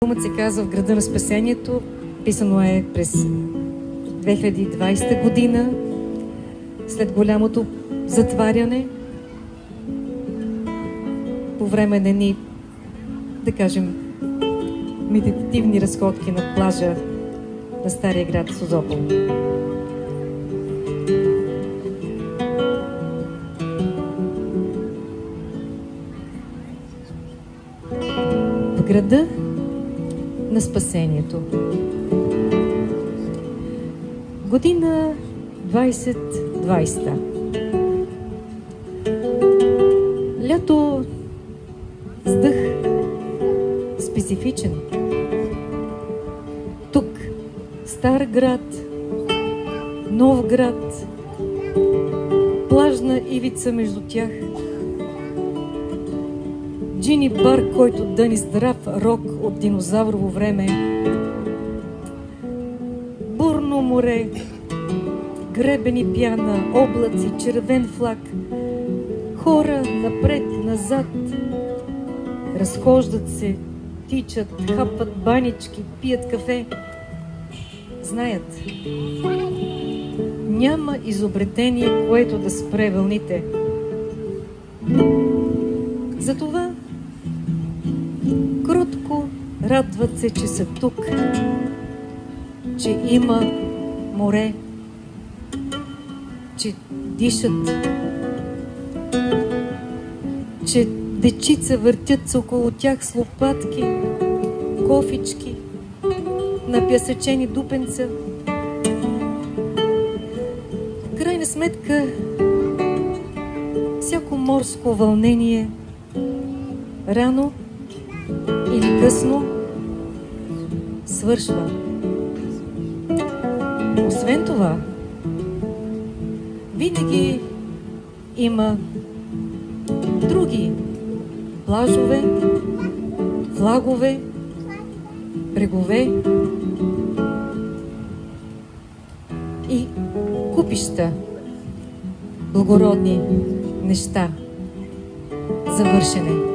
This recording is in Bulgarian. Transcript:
Филмът се казва "В града на спасението". Писано е през 2020 година, след голямото затваряне, по време на едни, да кажем, медитативни разходки на плажа на стария град Созопол. В града на спасението. Година 2020. Лято с дъх специфичен. Тук стар град, нов град, плажна ивица между тях, джини бар, който дъни здрав рок от динозаврово време, бурно море, гребени пяна, облаци, червен флаг, хора напред-назад, разхождат се, тичат, хапват банички, пият кафе. Знаят, няма изобретение, което да спре вълните. Затова кротко радват се, че са тук, че има море, че дишат, че дечица въртят се около тях с лопатки, кофички, напясъчени дупенца. В крайна сметка, всяко морско вълнение рано или късно свършва. Освен това, винаги има други плажове, флагове, брегове и купища благородни неща за вършене.